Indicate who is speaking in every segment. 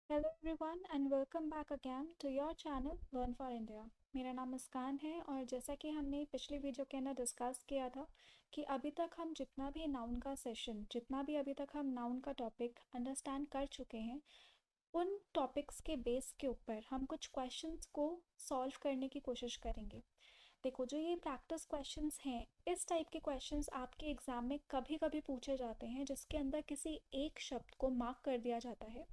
Speaker 1: Hello everyone and welcome back again to your channel learn for India. मेरा नाम मुस्कान है और जैसा कि हमने पिछली वीडियो के अंदर डिस्कस किया था कि अभी तक हम जितना भी नाउन का सेशन जितना भी अभी तक हम नाउन का टॉपिक अंडरस्टैंड कर चुके हैं, उन टॉपिक्स के बेस के ऊपर हम कुछ क्वेश्चंस को सॉल्व करने की कोशिश करेंगे। देखो, जो ये प्रैक्टिस क्वेश्चंस हैं, इस टाइप के क्वेश्चंस आपके एग्ज़ाम में कभी कभी पूछे जाते हैं जिसके अंदर किसी एक शब्द को मार्क कर दिया जाता है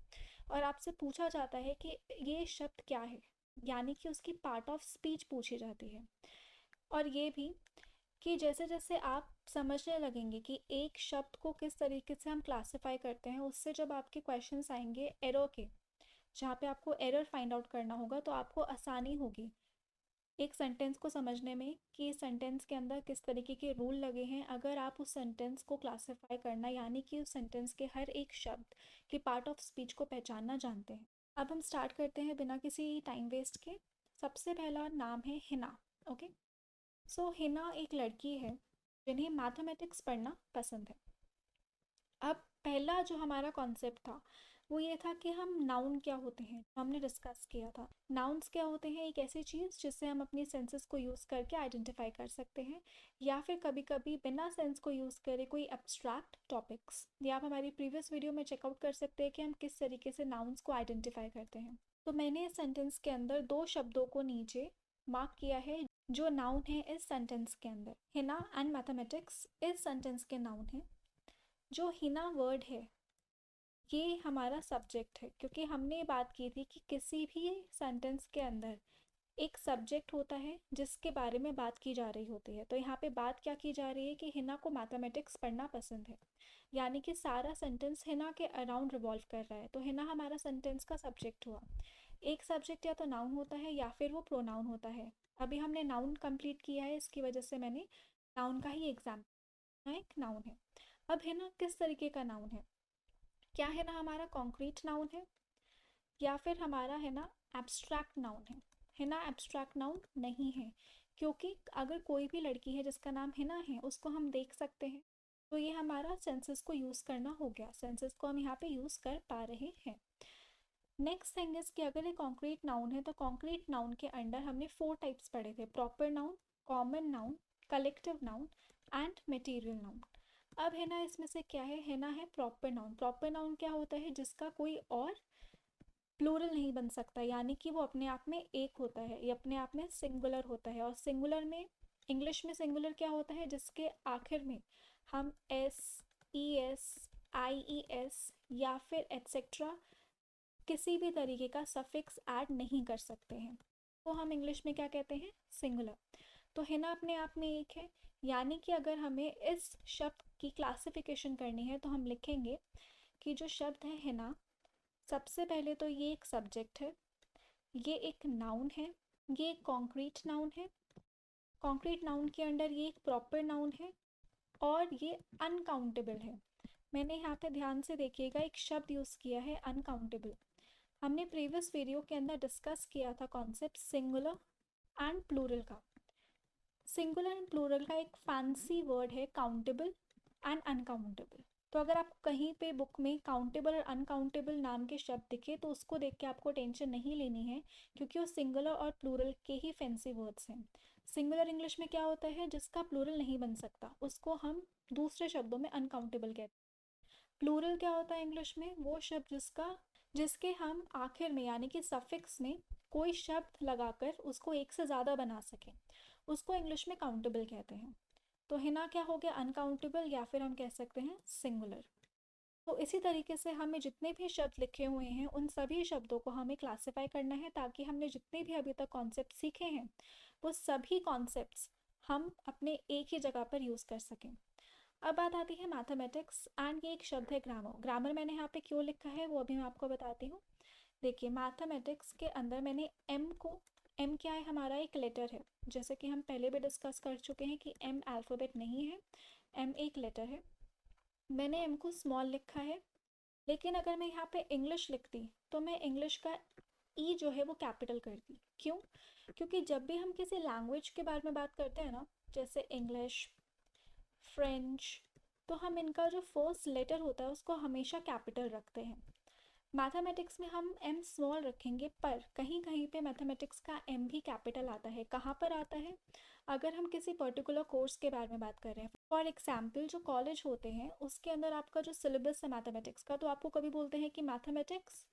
Speaker 1: और आपसे पूछा जाता है कि ये शब्द क्या है, यानी कि उसकी पार्ट ऑफ स्पीच पूछी जाती है। और ये भी कि जैसे जैसे आप समझने लगेंगे कि एक शब्द को किस तरीके से हम क्लासिफाई करते हैं, उससे जब आपके क्वेश्चंस आएंगे एरर के, जहाँ पे आपको एरर फाइंड आउट करना होगा, तो आपको आसानी होगी एक सेंटेंस को समझने में कि सेंटेंस के अंदर किस तरीके के रूल लगे हैं, अगर आप उस सेंटेंस को क्लासिफाई करना यानी कि उस सेंटेंस के हर एक शब्द की पार्ट ऑफ स्पीच को पहचानना जानते हैं। अब हम स्टार्ट करते हैं बिना किसी टाइम वेस्ट के। सबसे पहला नाम है हिना। ओके, सो हिना एक लड़की है जिन्हें मैथमेटिक्स पढ़ना पसंद है। अब पहला जो हमारा कॉन्सेप्ट था वो ये था कि हम नाउन क्या होते हैं, हमने डिस्कस किया था। नाउन्स क्या होते हैं? एक ऐसी चीज़ जिससे हम अपनी सेंसेस को यूज़ करके आइडेंटिफाई कर सकते हैं, या फिर कभी कभी बिना सेंस को यूज़ करे कोई एब्स्ट्रैक्ट टॉपिक्स। या आप हमारी प्रीवियस वीडियो में चेकआउट कर सकते हैं कि हम किस तरीके से नाउन्स को आइडेंटिफाई करते हैं। तो मैंने इस सेंटेंस के अंदर दो शब्दों को नीचे मार्क किया है जो नाउन है इस सेंटेंस के अंदर। हिना एंड मैथमेटिक्स इस सेंटेंस के नाउन है। जो हिना वर्ड है ये हमारा सब्जेक्ट है, क्योंकि हमने बात की थी कि किसी भी सेंटेंस के अंदर एक सब्जेक्ट होता है जिसके बारे में बात की जा रही होती है। तो यहाँ पे बात क्या की जा रही है कि हिना को मैथमेटिक्स पढ़ना पसंद है, यानी कि सारा सेंटेंस हिना के अराउंड रिवॉल्व कर रहा है। तो हिना हमारा सेंटेंस का सब्जेक्ट हुआ। एक सब्जेक्ट या तो नाउन होता है या फिर वो प्रोनाउन होता है। अभी हमने नाउन कंप्लीट किया है, इसकी वजह से मैंने नाउन का ही एग्जाम्पल, एक नाउन है। अब हिना किस तरीके का नाउन है? क्या है ना, हमारा कॉन्क्रीट नाउन है या फिर हमारा है ना एब्स्ट्रैक्ट नाउन है ना एब्स्ट्रैक्ट नाउन नहीं है, क्योंकि अगर कोई भी लड़की है जिसका नाम हिना है उसको हम देख सकते हैं। तो ये हमारा सेंसेस को यूज़ करना हो गया, सेंसेस को हम यहाँ पे यूज़ कर पा रहे हैं। नेक्स्ट थिंग इज कि अगर ये कॉन्क्रीट नाउन है तो कॉन्क्रीट नाउन के अंडर हमने 4 टाइप्स पढ़े थे: proper noun, common noun, collective noun and material noun. अब है ना, इसमें से क्या है ना, है प्रॉपर नाउन। प्रॉपर नाउन क्या होता है? जिसका कोई और प्लूरल नहीं बन सकता, यानी कि वो अपने आप में एक होता है, ये अपने आप में सिंगुलर होता है। और सिंगुलर में, इंग्लिश में सिंगुलर क्या होता है? जिसके आखिर में हम एस, ई एस, आई ई एस या फिर एट्सेट्रा किसी भी तरीके का सफिक्स ऐड नहीं कर सकते हैं, तो हम इंग्लिश में क्या कहते हैं? सिंगुलर। तो हिना अपने आप में एक है, यानी कि अगर हमें इस शब्द की क्लासिफिकेशन करनी है तो हम लिखेंगे कि जो शब्द है हिना, सबसे पहले तो ये एक सब्जेक्ट है, ये एक नाउन है, ये एक कॉन्क्रीट नाउन है, कॉन्क्रीट नाउन के अंडर ये एक प्रॉपर नाउन है और ये अनकाउंटेबल है। मैंने यहाँ पे ध्यान से देखिएगा, एक शब्द यूज़ किया है अनकाउंटेबल। हमने प्रीवियस वीडियो के अंदर डिस्कस किया था कॉन्सेप्ट सिंगुलर एंड प्लूरल का। सिंगुलर एंड प्लूरल का एक फैंसी वर्ड है काउंटेबल एंड अनकाउंटेबल। तो अगर आप कहीं पे बुक में काउंटेबल और अनकाउंटेबल नाम के शब्द दिखे तो उसको देख के आपको टेंशन नहीं लेनी है, क्योंकि वो सिंगुलर और प्लूरल के ही फैंसी वर्ड्स हैं। सिंगुलर इंग्लिश में क्या होता है? जिसका प्लूरल नहीं बन सकता, उसको हम दूसरे शब्दों में अनकाउंटेबल कहते हैं। प्लूरल क्या होता है इंग्लिश में? वो शब्द जिसके हम आखिर में यानी कि सफिक्स में कोई शब्द लगाकर उसको एक से ज़्यादा बना सकें, उसको इंग्लिश में काउंटेबल कहते हैं। तो हिना क्या हो गया? अनकाउंटेबल, या फिर हम कह सकते हैं सिंगुलर। तो इसी तरीके से हमें जितने भी शब्द लिखे हुए हैं उन सभी शब्दों को हमें क्लासिफाई करना है, ताकि हमने जितने भी अभी तक कॉन्सेप्ट सीखे हैं वो सभी कॉन्सेप्ट्स हम अपने एक ही जगह पर यूज़ कर सकें। अब बात आती है मैथमेटिक्स एंड ये एक शब्द है ग्रामर। ग्रामर मैंने यहाँ पे क्यों लिखा है वो अभी मैं आपको बताती हूँ। देखिए, मैथमेटिक्स के अंदर मैंने एम को, एम क्या है? हमारा एक लेटर है, जैसे कि हम पहले भी डिस्कस कर चुके हैं कि एम अल्फ़ाबेट नहीं है, एम एक लेटर है। मैंने एम को स्मॉल लिखा है, लेकिन अगर मैं यहाँ पे इंग्लिश लिखती तो मैं इंग्लिश का ई जो है वो कैपिटल करती। क्यों? क्योंकि जब भी हम किसी लैंग्वेज के बारे में बात करते हैं ना, जैसे इंग्लिश, फ्रेंच, तो हम इनका जो फर्स्ट लेटर होता है उसको हमेशा कैपिटल रखते हैं। मैथमेटिक्स में हम एम स्मॉल रखेंगे, पर कहीं कहीं पे मैथमेटिक्स का एम भी कैपिटल आता है। कहाँ पर आता है? अगर हम किसी पर्टिकुलर कोर्स के बारे में बात कर रहे हैं, फॉर एग्जाम्पल जो कॉलेज होते हैं उसके अंदर आपका जो सिलेबस है मैथमेटिक्स का, तो आपको कभी बोलते हैं कि मैथमेटिक्स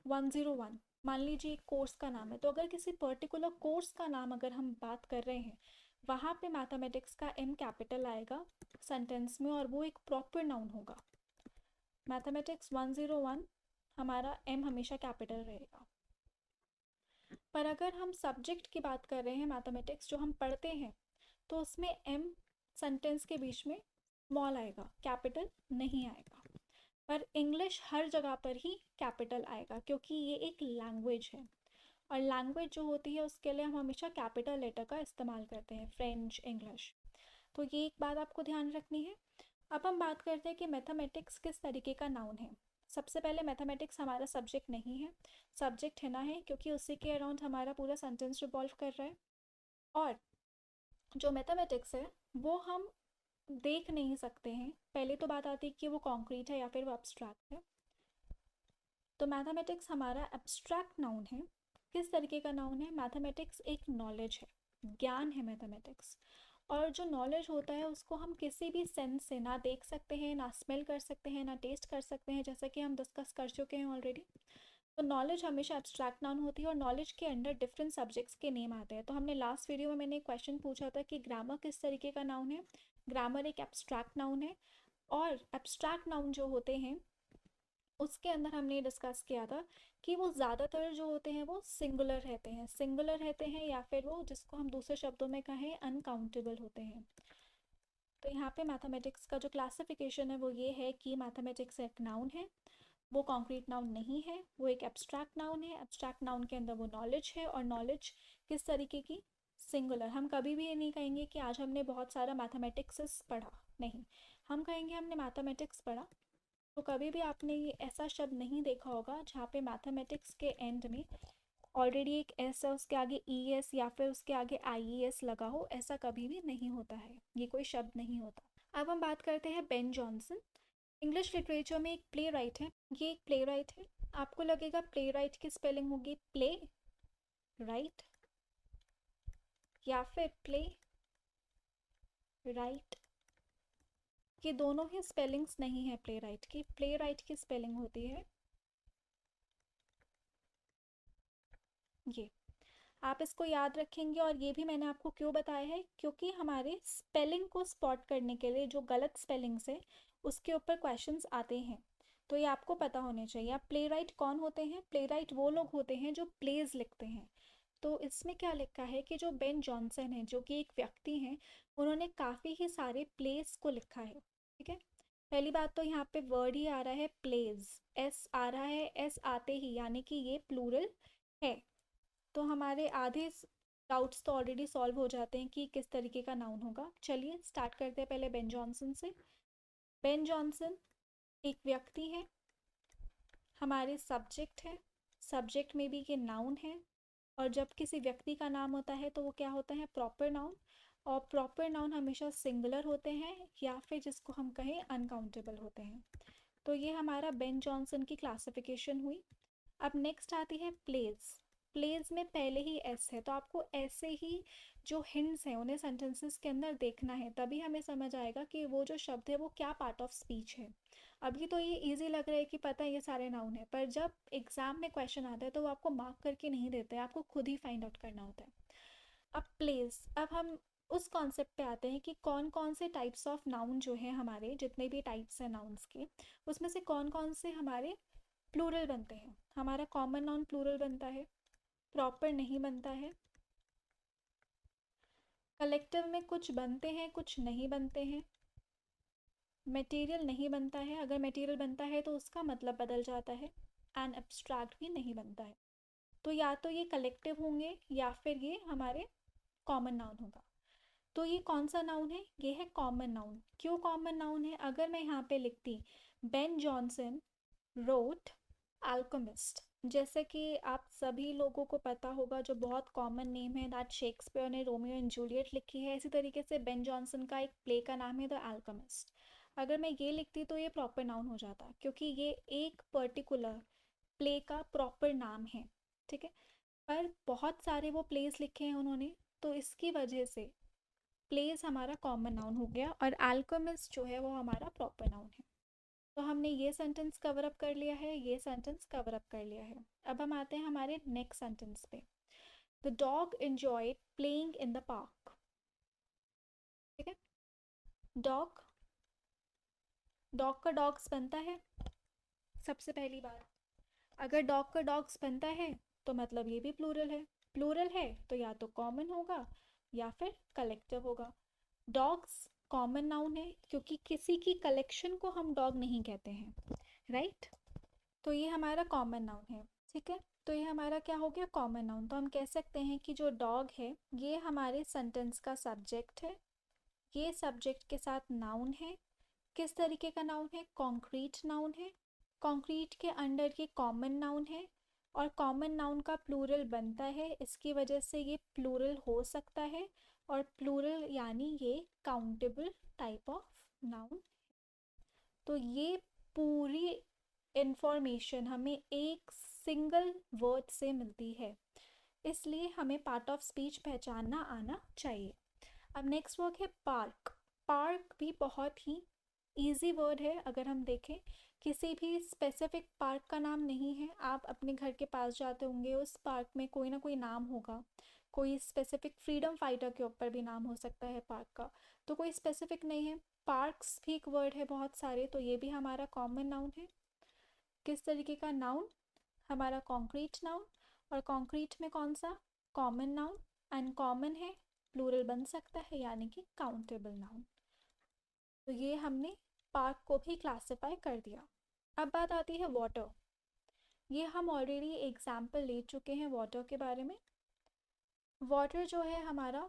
Speaker 1: 101, मान लीजिए एक कोर्स का नाम है। तो अगर किसी पर्टिकुलर कोर्स का नाम अगर हम बात कर रहे हैं, वहाँ पे मैथमेटिक्स का एम कैपिटल आएगा सेंटेंस में, और वो एक प्रॉपर नाउन होगा। मैथमेटिक्स 101 हमारा एम हमेशा कैपिटल रहेगा। पर अगर हम सब्जेक्ट की बात कर रहे हैं मैथमेटिक्स जो हम पढ़ते हैं, तो उसमें एम सेंटेंस के बीच में स्मॉल आएगा, कैपिटल नहीं आएगा। पर इंग्लिश हर जगह पर ही कैपिटल आएगा, क्योंकि ये एक लैंग्वेज है, और लैंग्वेज जो होती है उसके लिए हम हमेशा कैपिटल लेटर का इस्तेमाल करते हैं, फ्रेंच, इंग्लिश। तो ये एक बात आपको ध्यान रखनी है। अब हम बात करते हैं कि मैथमेटिक्स किस तरीके का नाउन है। सबसे पहले मैथमेटिक्स हमारा सब्जेक्ट नहीं है, सब्जेक्ट है ना है, क्योंकि उसी के अराउंड हमारा पूरा सेंटेंस रिवॉल्व कर रहा है। और जो मैथमेटिक्स है वो हम देख नहीं सकते हैं। पहले तो बात आती है कि वो कॉन्क्रीट है या फिर वो एब्स्ट्रैक्ट है। तो मैथमेटिक्स हमारा एब्स्ट्रैक्ट नाउन है। किस तरीके का नाउन है? मैथमेटिक्स एक नॉलेज है, ज्ञान है मैथमेटिक्स। और जो नॉलेज होता है उसको हम किसी भी सेंस से ना देख सकते हैं, ना स्मेल कर सकते हैं, ना टेस्ट कर सकते हैं, जैसा कि हम डिस्कस कर चुके हैं ऑलरेडी। तो नॉलेज हमेशा एब्स्ट्रैक्ट नाउन होती है, और नॉलेज के अंडर डिफरेंट सब्जेक्ट्स के नेम आते हैं। तो हमने लास्ट वीडियो में मैंने एक क्वेश्चन पूछा था कि ग्रामर किस तरीके का नाउन है। ग्रामर एक एब्स्ट्रैक्ट नाउन है, और एब्स्ट्रैक्ट नाउन जो होते हैं उसके अंदर हमने डिस्कस किया था कि वो ज़्यादातर जो होते हैं वो सिंगुलर रहते हैं, या फिर वो जिसको हम दूसरे शब्दों में कहें अनकाउंटेबल होते हैं। तो यहाँ पे मैथमेटिक्स का जो क्लासिफिकेशन है वो ये है कि मैथमेटिक्स एक नाउन है, वो कॉन्क्रीट नाउन नहीं है, वो एक एब्स्ट्रैक्ट नाउन है। एब्स्ट्रैक्ट नाउन के अंदर वो नॉलेज है, और नॉलेज किस तरीके की? सिंगुलर। हम कभी भी ये नहीं कहेंगे कि आज हमने बहुत सारा मैथमेटिक्स पढ़ा, नहीं, हम कहेंगे हमने मैथमेटिक्स पढ़ा। तो कभी भी आपने ये ऐसा शब्द नहीं देखा होगा जहाँ पे मैथमेटिक्स के एंड में ऑलरेडी एक एस है, उसके आगे ई एस या फिर उसके आगे आई ई एस लगा हो। ऐसा कभी भी नहीं होता है, ये कोई शब्द नहीं होता। अब हम बात करते हैं बेन जॉनसन। इंग्लिश लिटरेचर में एक प्ले राइट है, ये एक प्ले राइट है। आपको लगेगा प्ले राइट की स्पेलिंग होगी प्ले राइट या फिर प्ले राइट। ये दोनों ही स्पेलिंग्स नहीं है प्ले राइट की। प्ले राइट की स्पेलिंग होती है ये। आप इसको याद रखेंगे, और ये भी मैंने आपको क्यों बताया है, क्योंकि हमारे स्पेलिंग को स्पॉट करने के लिए जो गलत स्पेलिंग्स है उसके ऊपर क्वेश्चंस आते हैं। तो ये आपको पता होने चाहिए। आप प्ले राइट कौन होते हैं? प्ले राइट वो लोग होते हैं जो प्लेज लिखते हैं। तो इसमें क्या लिखा है कि जो बेन जॉनसन है, जो कि एक व्यक्ति हैं, उन्होंने काफ़ी ही सारे प्लेस को लिखा है। ठीक है, पहली बात तो यहाँ पे वर्ड ही आ रहा है प्लेज, एस आ रहा है, एस आते ही यानी कि ये प्लूरल है। तो हमारे आधे डाउट्स तो ऑलरेडी सॉल्व हो जाते हैं कि किस तरीके का नाउन होगा। चलिए स्टार्ट करते हैं पहले बेन जॉनसन से। बेन जॉनसन एक व्यक्ति है, हमारे सब्जेक्ट है, सब्जेक्ट में भी ये नाउन है। और जब किसी व्यक्ति का नाम होता है तो वो क्या होता है? Proper noun. और प्रॉपर नाउन हमेशा सिंगुलर होते हैं, या फिर जिसको हम कहें अनकाउंटेबल होते हैं। तो ये हमारा बेन जॉनसन की क्लासिफिकेशन हुई। अब नेक्स्ट आती है प्लेज। प्लेज में पहले ही एस है, तो आपको ऐसे ही जो हिंट्स हैं उन्हें सेंटेंसेस के अंदर देखना है, तभी हमें समझ आएगा कि वो जो शब्द है वो क्या पार्ट ऑफ स्पीच है। अभी तो ये इजी लग रहा है कि पता है ये सारे नाउन है, पर जब एग्जाम में क्वेश्चन आता है तो वो आपको मार्क करके नहीं देते हैं, आपको खुद ही फाइंड आउट करना होता है। अब प्लेस, अब हम उस कॉन्सेप्ट पे आते हैं कि कौन कौन से टाइप्स ऑफ नाउन जो है, हमारे जितने भी टाइप्स हैं नाउन्स के, उसमें से कौन कौन से हमारे प्लूरल बनते हैं। हमारा कॉमन नाउन प्लूरल बनता है, प्रॉपर नहीं बनता है, कलेक्टिव में कुछ बनते हैं कुछ नहीं बनते हैं, मटेरियल नहीं बनता है, अगर मटेरियल बनता है तो उसका मतलब बदल जाता है, एंड एब्स्ट्रैक्ट भी नहीं बनता है। तो या तो ये कलेक्टिव होंगे या फिर ये हमारे कॉमन नाउन होगा। तो ये कौन सा नाउन है? ये है कॉमन नाउन। क्यों कॉमन नाउन है? अगर मैं यहाँ पे लिखती बेन जॉनसन रोट अल्केमिस्ट, जैसे कि आप सभी लोगों को पता होगा जो बहुत कॉमन नेम है, दैट शेक्सपियर ने रोमियो एंड जूलियट लिखी है, इसी तरीके से बेन जॉनसन का एक प्ले का नाम है द अल्केमिस्ट। अगर मैं ये लिखती तो ये प्रॉपर नाउन हो जाता, क्योंकि ये एक पर्टिकुलर प्ले का प्रॉपर नाम है, ठीक है। पर बहुत सारे वो प्लेस लिखे हैं उन्होंने, तो इसकी वजह से प्लेस हमारा कॉमन नाउन हो गया और अल्केमिस्ट जो है वो हमारा प्रॉपर नाउन है। तो हमने ये सेंटेंस कवर अप कर लिया है, ये सेंटेंस कवर अप कर लिया है। अब हम आते हैं हमारे नेक्स्ट सेंटेंस पे। The dog enjoyed playing in the park, ठीक है। डॉग, डॉग का डॉग्स बनता है। सबसे पहली बात, अगर डॉग का डॉग्स बनता है तो मतलब ये भी प्लूरल है। प्लूरल है तो या तो कॉमन होगा या फिर कलेक्टिव होगा। डॉग्स कॉमन नाउन है क्योंकि किसी की कलेक्शन को हम डॉग नहीं कहते हैं, राइट। तो ये हमारा कॉमन नाउन है, ठीक है। तो ये हमारा क्या हो गया, कॉमन नाउन। तो हम कह सकते हैं कि जो डॉग है ये हमारे सेंटेंस का सब्जेक्ट है, ये सब्जेक्ट के साथ नाउन है। किस तरीके का नाउन है, कॉन्क्रीट नाउन है। कॉन्क्रीट के अंडर ये कॉमन नाउन है और कॉमन नाउन का प्लूरल बनता है, इसकी वजह से ये प्लूरल हो सकता है। और प्लूरल यानी ये काउंटेबल टाइप ऑफ नाउन। तो ये पूरी इंफॉर्मेशन हमें एक सिंगल वर्ड से मिलती है, इसलिए हमें पार्ट ऑफ स्पीच पहचानना आना चाहिए। अब नेक्स्ट वर्ड है पार्क। पार्क भी बहुत ही इजी वर्ड है। अगर हम देखें, किसी भी स्पेसिफिक पार्क का नाम नहीं है। आप अपने घर के पास जाते होंगे, उस पार्क में कोई ना कोई नाम होगा। कोई स्पेसिफिक फ्रीडम फाइटर के ऊपर भी नाम हो सकता है पार्क का, तो कोई स्पेसिफिक नहीं है। पार्क्स भी एक वर्ड है बहुत सारे, तो ये भी हमारा कॉमन नाउन है। किस तरीके का नाउन, हमारा कॉन्क्रीट नाउन। और कॉन्क्रीट में कौन सा, कॉमन नाउन। एंड कॉमन है, प्लूरल बन सकता है यानी कि काउंटेबल नाउन। तो ये हमने पार्क को भी क्लासिफाई कर दिया। अब बात आती है वाटर। ये हम ऑलरेडी एग्जाम्पल ले चुके हैं वाटर के बारे में। वाटर जो है हमारा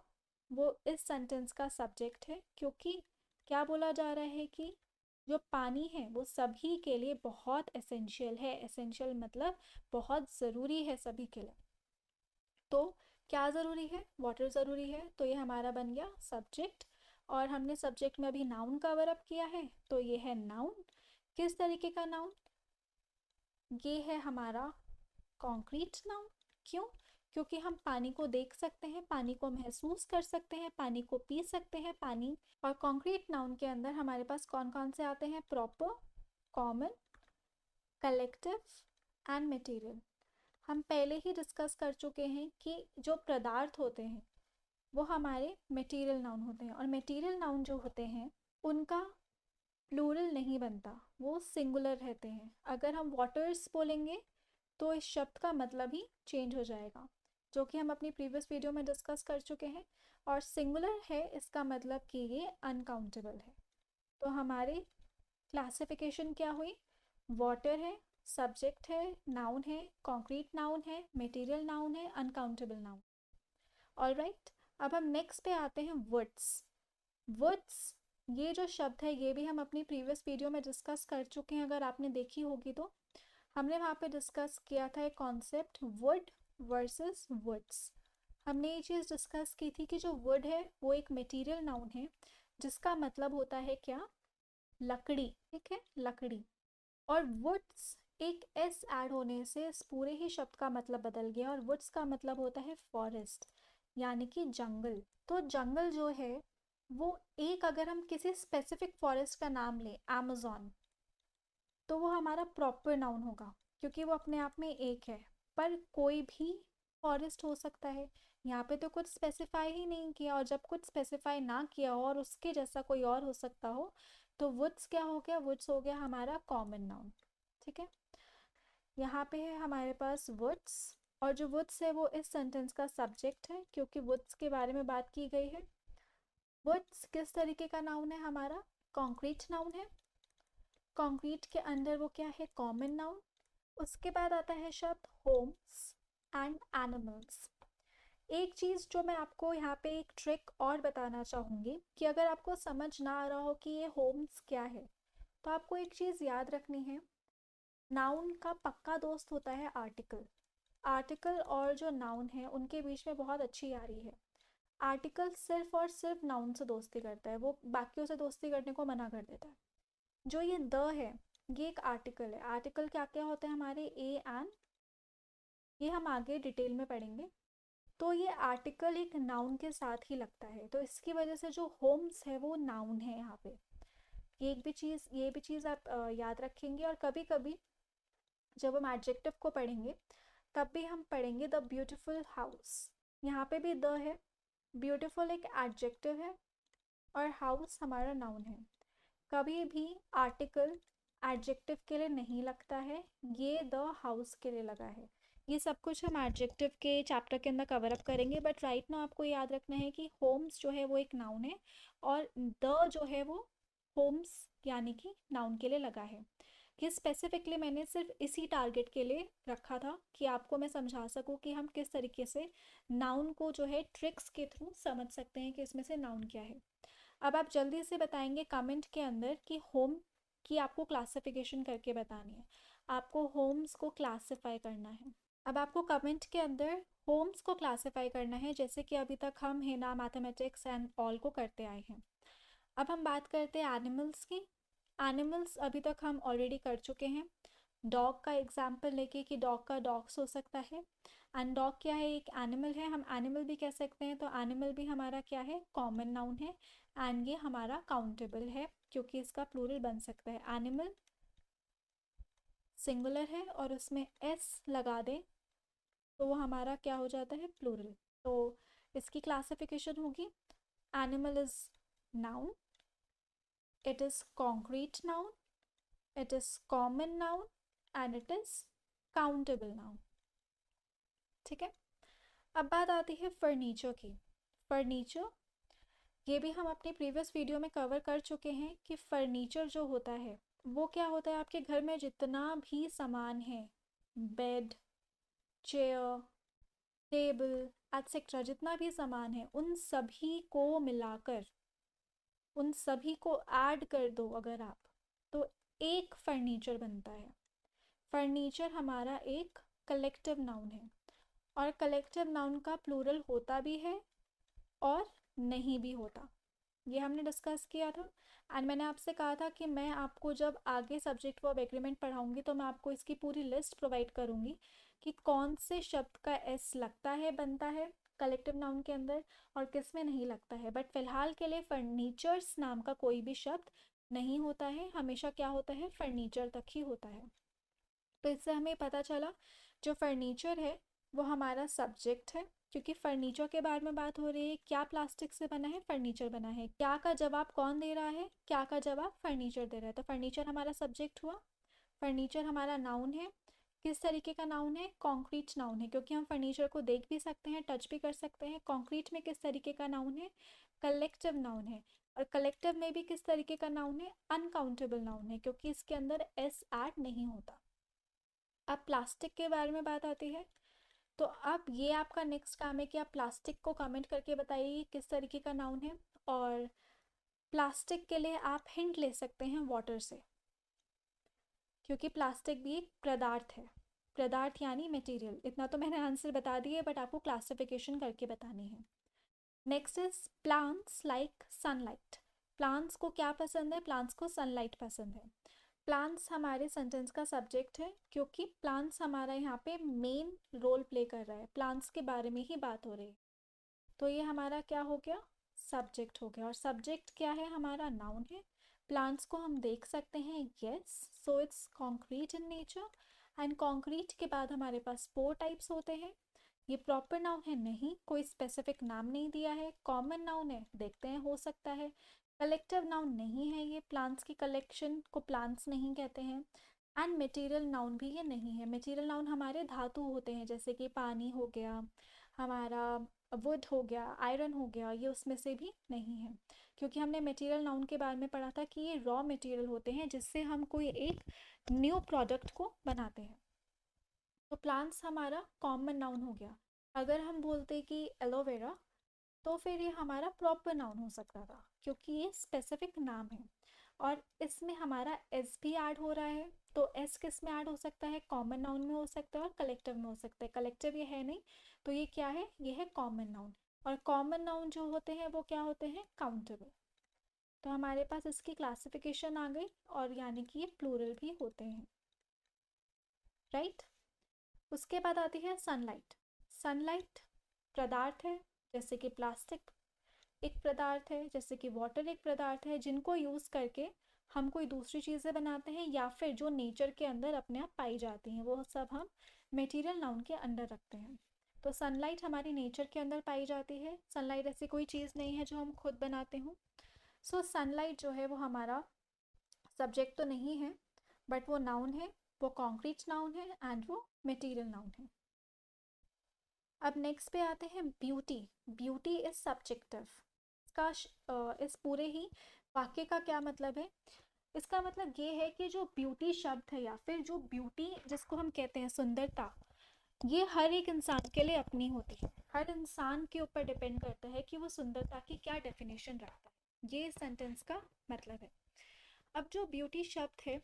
Speaker 1: वो इस सेंटेंस का सब्जेक्ट है, क्योंकि क्या बोला जा रहा है कि जो पानी है वो सभी के लिए बहुत एसेंशियल है। एसेंशियल मतलब बहुत ज़रूरी है सभी के लिए। तो क्या ज़रूरी है, वाटर ज़रूरी है, तो ये हमारा बन गया सब्जेक्ट। और हमने सब्जेक्ट में अभी नाउन कवर अप किया है, तो ये है नाउन। किस तरीके का नाउन, ये है हमारा कॉन्क्रीट नाउन। क्यों, क्योंकि हम पानी को देख सकते हैं, पानी को महसूस कर सकते हैं, पानी को पी सकते हैं, पानी। और कॉन्क्रीट नाउन के अंदर हमारे पास कौन कौन से आते हैं, proper, common, collective and material. हम पहले ही डिस्कस कर चुके हैं कि जो पदार्थ होते हैं वो हमारे मटेरियल नाउन होते हैं, और मटेरियल नाउन जो होते हैं उनका प्लूरल नहीं बनता, वो सिंगुलर रहते हैं। अगर हम वाटर्स बोलेंगे तो इस शब्द का मतलब ही चेंज हो जाएगा, जो कि हम अपनी प्रीवियस वीडियो में डिस्कस कर चुके हैं। और सिंगुलर है इसका मतलब कि ये अनकाउंटेबल है। तो हमारी क्लासिफिकेशन क्या हुई, वाटर है, सब्जेक्ट है, नाउन है, कॉन्क्रीट नाउन है, मटेरियल नाउन है, अनकाउंटेबल नाउन। ऑल राइट, अब हम नेक्स्ट पे आते हैं वर्ड्स। वर्ड्स, ये जो शब्द है ये भी हम अपनी प्रीवियस वीडियो में डिस्कस कर चुके हैं, अगर आपने देखी होगी तो। हमने वहाँ पे डिस्कस किया था एक कॉन्सेप्ट, वुड वर्सेस वुड्स। हमने ये चीज़ डिस्कस की थी कि जो वुड है वो एक मटेरियल नाउन है, जिसका मतलब होता है क्या, लकड़ी, ठीक है, लकड़ी। और वुड्स, एक एस ऐड होने से इस पूरे ही शब्द का मतलब बदल गया, और वुड्स का मतलब होता है फॉरेस्ट, यानी कि जंगल। तो जंगल जो है वो एक, अगर हम किसी स्पेसिफिक फॉरेस्ट का नाम लें, अमेज़न, तो वो हमारा प्रॉपर नाउन होगा, क्योंकि वो अपने आप में एक है। पर कोई भी फॉरेस्ट हो सकता है, यहाँ पे तो कुछ स्पेसिफाई ही नहीं किया, और जब कुछ स्पेसिफाई ना किया हो और उसके जैसा कोई और हो सकता हो, तो वुड्स क्या हो गया, वुड्स हो गया हमारा कॉमन नाउन, ठीक है। यहाँ पे है हमारे पास वुड्स, और जो वुड्स है वो इस सेंटेंस का सब्जेक्ट है, क्योंकि वुड्स के बारे में बात की गई है। वुड्स किस तरीके का नाउन है, हमारा कॉन्क्रीट नाउन है। कॉन्क्रीट के अंदर वो क्या है, कॉमन नाउन। उसके बाद आता है शब्द होम्स एंड एनिमल्स। एक चीज़ जो मैं आपको यहाँ पे एक ट्रिक और बताना चाहूँगी, कि अगर आपको समझ ना आ रहा हो कि ये होम्स क्या है, तो आपको एक चीज़ याद रखनी है, नाउन का पक्का दोस्त होता है आर्टिकल। आर्टिकल और जो नाउन है उनके बीच में बहुत अच्छी यारी है। आर्टिकल सिर्फ और सिर्फ नाउन से दोस्ती करता है, वो बाकियों से दोस्ती करने को मना कर देता है। जो ये द है, ये एक आर्टिकल है। आर्टिकल क्या क्या होते हैं हमारे, ए एंड, ये हम आगे डिटेल में पढ़ेंगे। तो ये आर्टिकल एक नाउन के साथ ही लगता है, तो इसकी वजह से जो होम्स है वो नाउन है यहाँ पे। ये भी चीज़ आप याद रखेंगे। और कभी कभी जब हम एडजेक्टिव को पढ़ेंगे तब भी हम पढ़ेंगे द ब्यूटीफुल हाउस। यहाँ पे भी द है, ब्यूटीफुल एक एडजेक्टिव है और हाउस हमारा नाउन है। कभी भी आर्टिकल एडजेक्टिव के लिए नहीं लगता है, ये द हाउस के लिए लगा है। ये सब कुछ हम एडजेक्टिव के चैप्टर के अंदर कवर अप करेंगे, बट राइट नाउ आपको याद रखना है कि होम्स जो है वो एक नाउन है और द जो है वो होम्स यानी कि नाउन के लिए लगा है। ये स्पेसिफिकली मैंने सिर्फ इसी टारगेट के लिए रखा था कि आपको मैं समझा सकूं कि हम किस तरीके से नाउन को जो है ट्रिक्स के थ्रू समझ सकते हैं कि इसमें से नाउन क्या है। अब आप जल्दी से बताएंगे कमेंट के अंदर कि होम की आपको क्लासिफिकेशन करके बतानी है, आपको होम्स को क्लासिफाई करना है। अब आपको कमेंट के अंदर होम्स को क्लासिफाई करना है, जैसे कि अभी तक हम हिना, मैथमेटिक्स एंड ऑल को करते आए हैं। अब हम बात करते हैं एनिमल्स की। एनिमल्स अभी तक हम ऑलरेडी कर चुके हैं। डॉग का एग्जाम्पल लेके कि डॉग का डॉग्स हो सकता है। एंड डॉग क्या है, एक एनिमल है, हम एनिमल भी कह सकते हैं। तो एनिमल भी हमारा क्या है, कॉमन नाउन है। एंड ये हमारा काउंटेबल है क्योंकि इसका प्लूरल बन सकता है। एनिमल सिंगुलर है और उसमें एस लगा दें तो वो हमारा क्या हो जाता है, प्लूरल। तो इसकी क्लासिफिकेशन होगी, animal is noun, it is concrete noun, it is common noun and it is countable noun। ठीक है। अब बात आती है फर्नीचर की। फर्नीचर, ये भी हम अपनी प्रीवियस वीडियो में कवर कर चुके हैं कि फर्नीचर जो होता है वो क्या होता है, आपके घर में जितना भी सामान है, बेड, चेयर, टेबल एटसेट्रा, जितना भी सामान है उन सभी को मिलाकर, उन सभी को ऐड कर दो अगर आप, तो एक फर्नीचर बनता है। फर्नीचर हमारा एक कलेक्टिव नाउन है और कलेक्टिव नाउन का प्लूरल होता भी है और नहीं भी होता, ये हमने डिस्कस किया था। एंड मैंने आपसे कहा था कि मैं आपको जब आगे सब्जेक्ट वर्ब एग्रीमेंट पढ़ाऊंगी तो मैं आपको इसकी पूरी लिस्ट प्रोवाइड करूंगी कि कौन से शब्द का एस लगता है, बनता है कलेक्टिव नाउन के अंदर और किस में नहीं लगता है। बट फिलहाल के लिए फर्नीचर्स नाम का कोई भी शब्द नहीं होता है, हमेशा क्या होता है, फर्नीचर तक ही होता है। तो इससे हमें पता चला जो फर्नीचर है वो हमारा सब्जेक्ट है, क्योंकि फर्नीचर के बारे में बात हो रही है। क्या प्लास्टिक से बना है, फर्नीचर बना है। क्या का जवाब कौन दे रहा है, क्या का जवाब फर्नीचर दे रहा है। तो फर्नीचर हमारा सब्जेक्ट हुआ, फर्नीचर हमारा नाउन है। किस तरीके का नाउन है, कॉन्क्रीट नाउन है, क्योंकि हम फर्नीचर को देख भी सकते हैं, टच भी कर सकते हैं। कॉन्क्रीट में किस तरीके का नाउन है, कलेक्टिव नाउन है। और कलेक्टिव में भी किस तरीके का नाउन है, अनकाउंटेबल नाउन है, क्योंकि इसके अंदर एस ऐड नहीं होता। अब प्लास्टिक के बारे में बात आती है, तो अब ये आपका नेक्स्ट काम है कि आप प्लास्टिक को कमेंट करके बताइए किस तरीके का नाउन है। और प्लास्टिक के लिए आप हिंट ले सकते हैं वाटर से, क्योंकि प्लास्टिक भी एक पदार्थ है, पदार्थ यानी मटेरियल। इतना तो मैंने आंसर बता दिया है बट आपको क्लासिफिकेशन करके बतानी है। Next is plants like sunlight. Plants को क्या पसंद है, प्लांट्स को सनलाइट पसंद है। प्लांट्स हमारे सेंटेंस का सब्जेक्ट है क्योंकि प्लांट्स हमारा यहाँ पे मेन रोल प्ले कर रहा है, प्लांट्स के बारे में ही बात हो रही है। तो ये हमारा क्या हो गया, सब्जेक्ट हो गया। और सब्जेक्ट क्या है, हमारा नाउन है। प्लांट्स को हम देख सकते हैं, yes, so it's concrete in nature. And concrete के बाद हमारे पास 4 टाइप्स होते हैं। ये प्रॉपर नाउन है, नहीं, कोई स्पेसिफिक नाम नहीं दिया है। कॉमन नाउन है, देखते हैं हो सकता है। कलेक्टिव नाउन नहीं है, ये प्लांट्स की कलेक्शन को प्लांट्स नहीं कहते हैं। एंड मटेरियल नाउन भी ये नहीं है। मटेरियल नाउन हमारे धातु होते हैं, जैसे कि पानी हो गया, हमारा वुड हो गया, आयरन हो गया, ये उसमें से भी नहीं है। क्योंकि हमने मटेरियल नाउन के बारे में पढ़ा था कि ये रॉ मटेरियल होते हैं जिससे हम कोई एक न्यू प्रोडक्ट को बनाते हैं। तो प्लांट्स हमारा कॉमन नाउन हो गया। अगर हम बोलते कि एलोवेरा, तो फिर ये हमारा प्रॉपर नाउन हो सकता था क्योंकि ये स्पेसिफिक नाम है। और इसमें हमारा एस भी ऐड हो रहा है, तो एस किस में ऐड हो सकता है, कॉमन नाउन में हो सकता है और कलेक्टिव में हो सकता है। कलेक्टिव ये है नहीं, तो ये क्या है, ये है कॉमन नाउन। और कॉमन नाउन जो होते हैं वो क्या होते हैं, काउंटेबल। तो हमारे पास इसकी क्लासिफिकेशन आ गई, और यानी कि ये प्लूरल भी होते हैं, राइट। उसके बाद आती है सनलाइट। सनलाइट पदार्थ है, जैसे कि प्लास्टिक एक पदार्थ है, जैसे कि वाटर एक पदार्थ है, जिनको यूज़ करके हम कोई दूसरी चीज़ें बनाते हैं, या फिर जो नेचर के अंदर अपने आप पाई जाती हैं, वो सब हम मटेरियल नाउन के अंदर रखते हैं। तो सनलाइट हमारी नेचर के अंदर पाई जाती है। सनलाइट ऐसी कोई चीज़ नहीं है जो हम खुद बनाते हों। सो सनलाइट जो है वो हमारा सब्जेक्ट तो नहीं है, बट वो नाउन है, वो कॉन्क्रीट नाउन है एंड वो मटेरियल नाउन है। अब नेक्स्ट पे आते हैं ब्यूटी। Beauty is subjective. इसका इस पूरे ही वाक्य का क्या मतलब है? इसका मतलब ये है कि जो ब्यूटी शब्द है, या फिर जो ब्यूटी जिसको हम कहते हैं सुंदरता, ये हर एक इंसान के लिए अपनी होती है। हर इंसान के ऊपर डिपेंड करता है कि वो सुंदरता की क्या डेफिनेशन रखता है। ये सेंटेंस का मतलब है। अब जो ब्यूटी शब्द है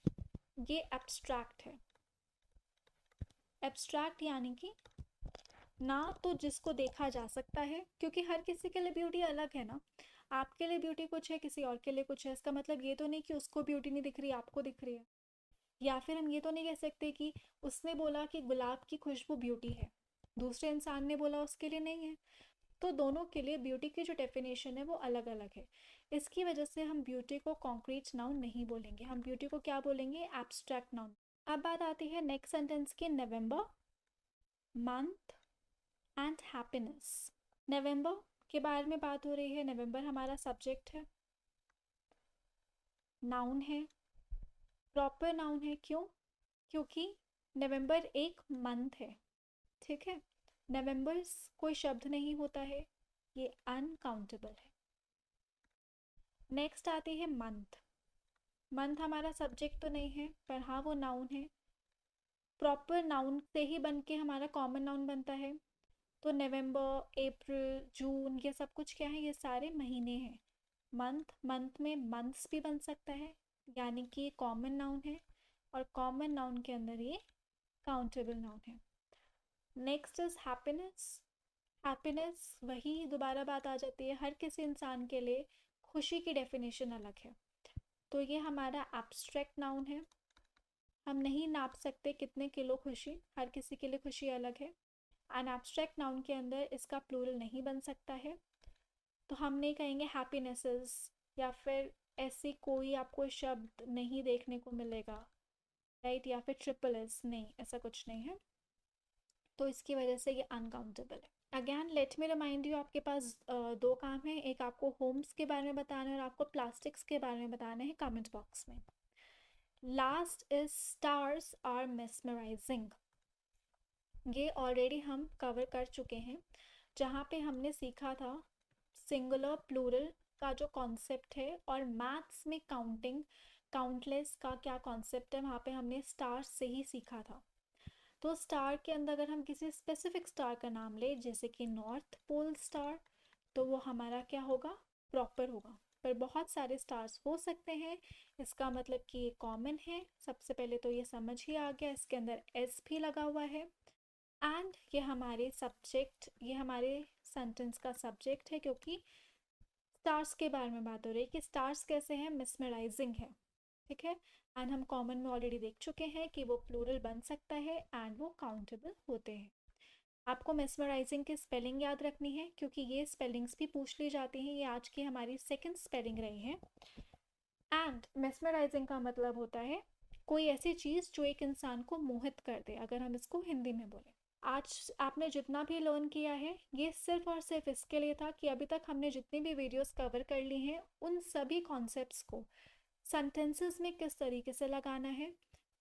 Speaker 1: ये एब्स्ट्रैक्ट है। एब्स्ट्रैक्ट यानी कि ना तो जिसको देखा जा सकता है, क्योंकि हर किसी के लिए ब्यूटी अलग है ना। आपके लिए ब्यूटी कुछ है, किसी और के लिए कुछ है। इसका मतलब ये तो नहीं कि उसको ब्यूटी नहीं दिख रही, आपको दिख रही है। या फिर हम ये तो नहीं कह सकते कि उसने बोला कि गुलाब की खुशबू ब्यूटी है, दूसरे इंसान ने बोला उसके लिए नहीं है। तो दोनों के लिए ब्यूटी की जो डेफिनेशन है वो अलग अलग है। इसकी वजह से हम ब्यूटी को कॉन्क्रीट नाउन नहीं बोलेंगे, हम ब्यूटी को क्या बोलेंगे? Abstract noun. अब बात आती है नेक्स्ट सेंटेंस की, नवंबर, मंथ एंड हैप्पीनेस। नवंबर के बारे में बात हो रही है। नवंबर हमारा सब्जेक्ट है, नाउन है, प्रॉपर नाउन है। क्यों? क्योंकि नवंबर एक मंथ है, ठीक है। नवंबर कोई शब्द नहीं होता है, ये अनकाउंटेबल है। नेक्स्ट आती है मंथ। मंथ हमारा सब्जेक्ट तो नहीं है, पर हाँ वो नाउन है। प्रॉपर नाउन से ही बन के हमारा कॉमन नाउन बनता है। तो नवंबर, अप्रैल, जून, ये सब कुछ क्या है? ये सारे महीने हैं। मंथ, मंथ में मंथ्स भी बन सकता है, यानी कि ये कॉमन नाउन है, और कॉमन नाउन के अंदर ये काउंटेबल नाउन है। Next is happiness. हैप्पीनेस वही दोबारा बात आ जाती है, हर किसी इंसान के लिए खुशी की डेफिनेशन अलग है। तो ये हमारा एब्स्ट्रैक्ट नाउन है। हम नहीं नाप सकते कितने किलो खुशी, हर किसी के लिए खुशी अलग है। एंड एब्स्ट्रैक्ट नाउन के अंदर इसका प्लूरल नहीं बन सकता है। तो हम नहीं कहेंगे हैप्पीनेसेस, या फिर ऐसी कोई आपको शब्द नहीं देखने को मिलेगा, राइट। या फिर ट्रिपल एस, नहीं, ऐसा कुछ नहीं है। तो इसकी वजह से ये अनकाउंटेबल है। Again let me remind you, आपके पास दो काम है। एक आपको होम्स के बारे में बताना है, और आपको प्लास्टिक्स के बारे में बताना है कमेंट बॉक्स में। Last is stars are mesmerising. ये ऑलरेडी हम कवर कर चुके हैं, जहाँ पे हमने सीखा था सिंगुलर प्लूरल का जो कॉन्सेप्ट है, और मैथ्स में काउंटिंग, काउंटलेस का क्या कॉन्सेप्ट है, वहाँ पे हमने स्टार से ही सीखा था। तो स्टार के अंदर अगर हम किसी स्पेसिफिक स्टार का नाम ले, जैसे कि नॉर्थ पोल स्टार, तो वो हमारा क्या होगा? प्रॉपर होगा। पर बहुत सारे स्टार्स हो सकते हैं, इसका मतलब कि ये कॉमन है। सबसे पहले तो ये समझ ही आ गया, इसके अंदर एस भी लगा हुआ है। एंड ये हमारे सब्जेक्ट, ये हमारे सेंटेंस का सब्जेक्ट है, क्योंकि स्टार्स के बारे में बात हो रही है कि स्टार्स कैसे हैं? मिसमराइजिंग है, ठीक है। एंड हम कॉमन में ऑलरेडी देख चुके हैं कि वो प्लूरल बन सकता है एंड वो काउंटेबल होते हैं। आपको मेस्मराइजिंग की स्पेलिंग याद रखनी है, क्योंकि ये स्पेलिंग्स भी पूछ ली जाती हैं। ये आज की हमारी सेकंड स्पेलिंग रही है। एंड मेस्मराइजिंग का मतलब होता है कोई ऐसी चीज़ जो एक इंसान को मोहित कर दे, अगर हम इसको हिंदी में बोलें। आज आपने जितना भी लर्न किया है, ये सिर्फ और सिर्फ इसके लिए था कि अभी तक हमने जितनी भी वीडियोस कवर कर ली हैं, उन सभी कॉन्सेप्ट्स को सेंटेंसेस में किस तरीके से लगाना है,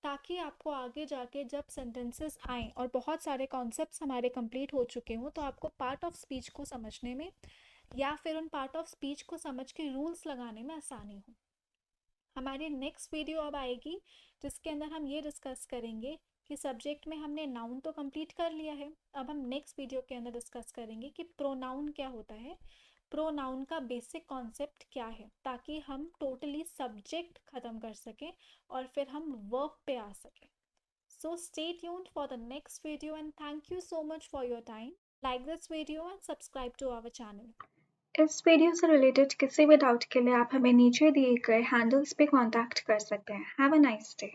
Speaker 1: ताकि आपको आगे जाके जब सेंटेंसेस आएँ और बहुत सारे कॉन्सेप्ट्स हमारे कंप्लीट हो चुके हों, तो आपको पार्ट ऑफ स्पीच को समझने में, या फिर उन पार्ट ऑफ स्पीच को समझ के रूल्स लगाने में आसानी हो। हमारी नेक्स्ट वीडियो अब आएगी, जिसके अंदर हम ये डिस्कस करेंगे कि सब्जेक्ट में हमने नाउन तो कंप्लीट कर लिया है। अब हम नेक्स्ट वीडियो के अंदर डिस्कस करेंगे कि प्रोनाउन क्या होता है, प्रोनाउन का बेसिक कॉन्सेप्ट क्या है, ताकि हम टोटली सब्जेक्ट ख़त्म कर सकें और फिर हम वर्ब पे आ सकें। So stay tuned for the next video, and thank you so much for your time. Like this video and subscribe to our channel. इस वीडियो से रिलेटेड किसी भी डाउट के लिए आप हमें नीचे दिए गए हैंडल्स पे कॉन्टैक्ट कर सकते हैं। Have a nice day.